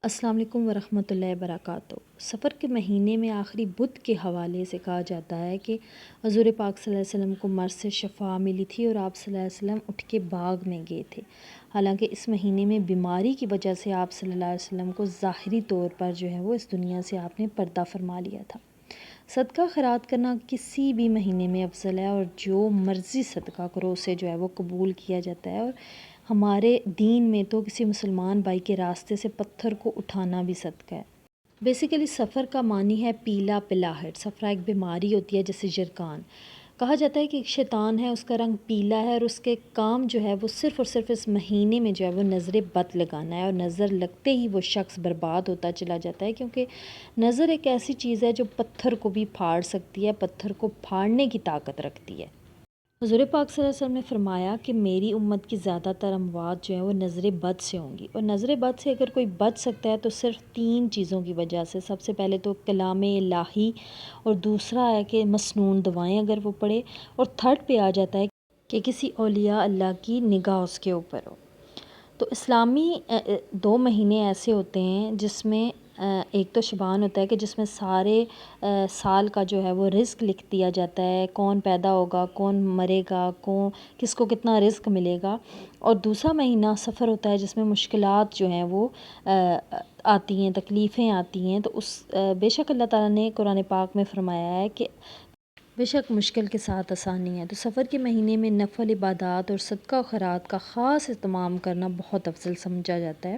السلام علیکم ورحمۃ اللہ وبرکاتہ۔ سفر کے مہینے میں آخری بدھ کے حوالے سے کہا جاتا ہے کہ حضور پاک صلی اللہ علیہ وسلم کو مرض سے شفا ملی تھی اور آپ صلی اللہ علیہ وسلم اٹھ کے باغ میں گئے تھے۔ حالانکہ اس مہینے میں بیماری کی وجہ سے آپ صلی اللہ علیہ وسلم کو ظاہری طور پر جو ہے وہ اس دنیا سے آپ نے پردہ فرما لیا تھا۔ صدقہ خیرات کرنا کسی بھی مہینے میں افضل ہے اور جو مرضی صدقہ کرو اسے جو ہے وہ قبول کیا جاتا ہے، اور ہمارے دین میں تو کسی مسلمان بھائی کے راستے سے پتھر کو اٹھانا بھی صدقہ ہے۔ بیسیکلی سفر کا معنی ہے پیلا پلاہٹ۔ سفرہ ایک بیماری ہوتی ہے جیسے جرکان۔ کہا جاتا ہے کہ ایک شیطان ہے، اس کا رنگ پیلا ہے اور اس کے کام جو ہے وہ صرف اور صرف اس مہینے میں جو ہے وہ نظر بد لگانا ہے، اور نظر لگتے ہی وہ شخص برباد ہوتا چلا جاتا ہے، کیونکہ نظر ایک ایسی چیز ہے جو پتھر کو بھی پھاڑ سکتی ہے، پتھر کو پھاڑنے کی طاقت رکھتی ہے۔ حضور پاک صلی اللہ علیہ وسلم نے فرمایا کہ میری امت کی زیادہ تر اموات جو ہیں وہ نظر بد سے ہوں گی، اور نظر بد سے اگر کوئی بچ سکتا ہے تو صرف 3 چیزوں کی وجہ سے۔ سب سے پہلے تو کلام الہی، اور دوسرا ہے کہ مسنون دعائیں اگر وہ پڑھے، اور تھرڈ پہ آ جاتا ہے کہ کسی اولیاء اللہ کی نگاہ اس کے اوپر ہو۔ تو اسلامی 2 مہینے ایسے ہوتے ہیں جس میں ایک تو شعبان ہوتا ہے کہ جس میں سارے سال کا جو ہے وہ رزق لکھ دیا جاتا ہے، کون پیدا ہوگا، کون مرے گا، کس کو کتنا رزق ملے گا۔ اور دوسرا مہینہ سفر ہوتا ہے جس میں مشکلات جو ہیں وہ آتی ہیں، تکلیفیں آتی ہیں۔ تو بے شک اللہ تعالیٰ نے قرآن پاک میں فرمایا ہے کہ بے شک مشکل کے ساتھ آسانی ہے۔ تو سفر کے مہینے میں نفل عبادات اور صدقہ و خیرات کا خاص اہتمام کرنا بہت افضل سمجھا جاتا ہے۔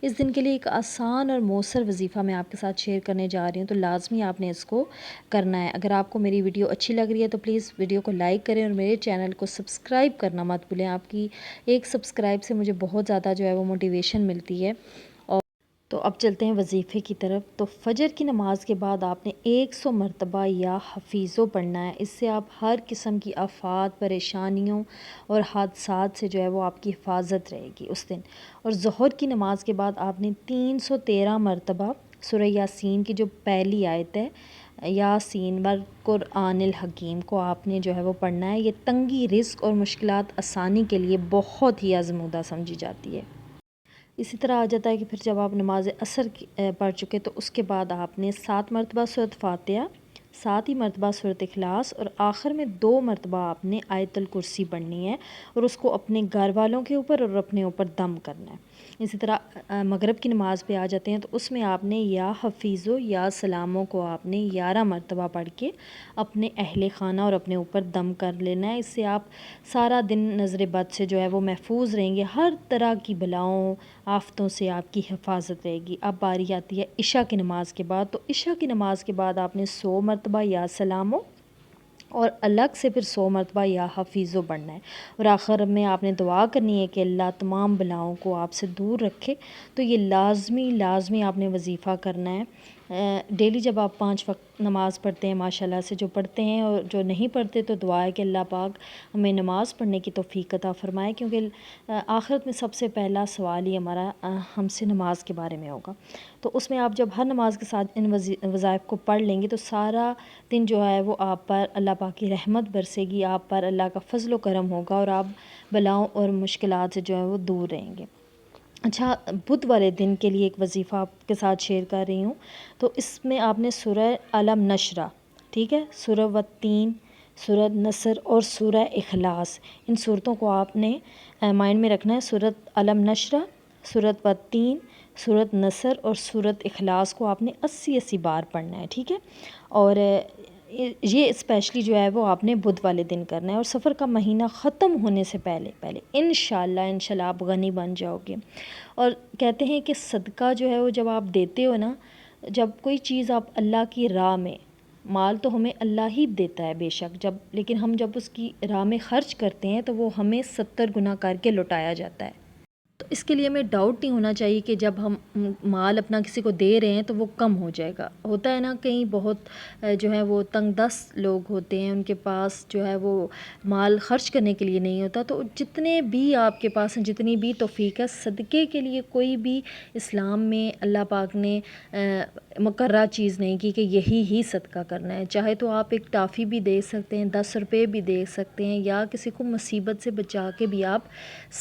اس دن کے لیے ایک آسان اور مؤثر وظیفہ میں آپ کے ساتھ شیئر کرنے جا رہی ہوں، تو لازمی آپ نے اس کو کرنا ہے۔ اگر آپ کو میری ویڈیو اچھی لگ رہی ہے تو پلیز ویڈیو کو لائک کریں اور میرے چینل کو سبسکرائب کرنا مت بھولیں۔ آپ کی ایک سبسکرائب سے مجھے بہت زیادہ جو ہے وہ موٹیویشن ملتی ہے۔ تو اب چلتے ہیں وظیفے کی طرف۔ تو فجر کی نماز کے بعد آپ نے 100 مرتبہ یا حفیظو پڑھنا ہے۔ اس سے آپ ہر قسم کی آفات، پریشانیوں اور حادثات سے جو ہے وہ آپ کی حفاظت رہے گی اس دن۔ اور ظہر کی نماز کے بعد آپ نے 313 مرتبہ سورہ یاسین کی جو پہلی آیت ہے، یاسین والقرآن الحکیم، کو آپ نے جو ہے وہ پڑھنا ہے۔ یہ تنگی رزق اور مشکلات آسانی کے لیے بہت ہی آزمودہ سمجھی جاتی ہے۔ اسی طرح آ جاتا ہے کہ پھر جب آپ نماز عصر پڑھ چکے تو اس کے بعد آپ نے 7 مرتبہ سورۃ فاتحہ، 7 ہی مرتبہ سورۃ اخلاص، اور آخر میں 2 مرتبہ آپ نے آیت الکرسی پڑھنی ہے، اور اس کو اپنے گھر والوں کے اوپر اور اپنے اوپر دم کرنا ہے۔ اسی طرح مغرب کی نماز پہ آ جاتے ہیں، تو اس میں آپ نے یا حفیظو یا سلاموں کو آپ نے 11 مرتبہ پڑھ کے اپنے اہل خانہ اور اپنے اوپر دم کر لینا ہے۔ اس سے آپ سارا دن نظر بد سے جو ہے وہ محفوظ رہیں گے، ہر طرح کی بلاؤں آفتوں سے آپ کی حفاظت رہے گی۔ اب باری آتی ہے عشاء کی نماز کے بعد۔ تو عشاء کی نماز کے بعد آپ نے 100 مرتبہ یا سلاموں اور الگ سے پھر 100 مرتبہ یا حفیظو پڑھنا ہے، اور آخر میں آپ نے دعا کرنی ہے کہ اللہ تمام بلاؤں کو آپ سے دور رکھے۔ تو یہ لازمی آپ نے وظیفہ کرنا ہے۔ ڈیلی جب آپ 5 وقت نماز پڑھتے ہیں، ماشاءاللہ سے جو پڑھتے ہیں، اور جو نہیں پڑھتے تو دعا ہے کہ اللہ پاک ہمیں نماز پڑھنے کی توفیق عطا فرمائے، کیونکہ آخرت میں سب سے پہلا سوال ہی ہمارا ہم سے نماز کے بارے میں ہوگا۔ تو اس میں آپ جب ہر نماز کے ساتھ ان وظائف کو پڑھ لیں گے تو سارا دن جو ہے وہ آپ پر اللہ پاک کی رحمت برسے گی، آپ پر اللہ کا فضل و کرم ہوگا، اور آپ بلاؤں اور مشکلات سے جو ہے وہ دور رہیں گے۔ اچھا، بدھ والے دن کے لیے ایک وظیفہ آپ کے ساتھ شیئر کر رہی ہوں۔ تو اس میں آپ نے سورہ علم نشرہ، ٹھیک ہے، سورہ والتین، سورہ نصر اور سورہ اخلاص، ان صورتوں کو آپ نے مائنڈ میں رکھنا ہے۔ سورۃ علم نشرہ، سورۃ والتین، سورۃ نصر اور سورۃ اخلاص کو آپ نے 80 بار پڑھنا ہے، ٹھیک ہے۔ اور یہ اسپیشلی جو ہے وہ آپ نے بدھ والے دن کرنا ہے، اور سفر کا مہینہ ختم ہونے سے پہلے انشاءاللہ آپ غنی بن جاؤ گے۔ اور کہتے ہیں کہ صدقہ جو ہے وہ جب آپ دیتے ہو نا، جب کوئی چیز آپ اللہ کی راہ میں، مال تو ہمیں اللہ ہی دیتا ہے بے شک، لیکن ہم جب اس کی راہ میں خرچ کرتے ہیں تو وہ ہمیں 70 گنا کر کے لوٹایا جاتا ہے۔ تو اس کے لیے ہمیں ڈاؤٹ نہیں ہونا چاہیے کہ جب ہم مال اپنا کسی کو دے رہے ہیں تو وہ کم ہو جائے گا۔ ہوتا ہے نا، کئی بہت جو ہے وہ تنگ دست لوگ ہوتے ہیں، ان کے پاس جو ہے وہ مال خرچ کرنے کے لیے نہیں ہوتا۔ تو جتنے بھی آپ کے پاس ہیں، جتنی بھی توفیق ہے، صدقے کے لیے کوئی بھی اسلام میں اللہ پاک نے مقررہ چیز نہیں کی کہ یہی صدقہ کرنا ہے۔ چاہے تو آپ ایک ٹافی بھی دے سکتے ہیں، 10 روپے بھی دے سکتے ہیں، یا کسی کو مصیبت سے بچا کے بھی آپ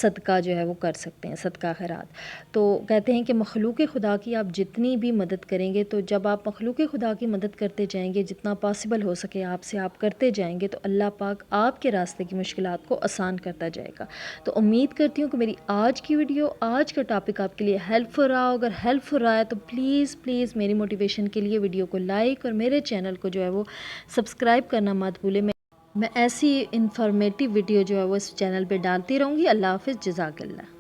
صدقہ جو ہے وہ کر سکتے ہیں۔ ہیں صدقہ خیرات۔ تو کہتے ہیں کہ مخلوق خدا کی آپ جتنی بھی مدد کریں گے، تو جب آپ مخلوق خدا کی مدد کرتے جائیں گے، جتنا پاسبل ہو سکے آپ سے آپ کرتے جائیں گے، تو اللہ پاک آپ کے راستے کی مشکلات کو آسان کرتا جائے گا۔ تو امید کرتی ہوں کہ میری آج کی ویڈیو، آج کا ٹاپک آپ کے لیے ہیلپ فل رہا ہو۔ اگر ہیلپ فل رہا ہے تو پلیز میری موٹیویشن کے لیے ویڈیو کو لائک اور میرے چینل کو جو ہے وہ سبسکرائب کرنا مت بھولیں۔ میں ایسی انفارمیٹیو ویڈیو جو ہے وہ اس چینل پہ ڈالتی رہوں گی۔ اللہ حافظ، جزاک اللہ۔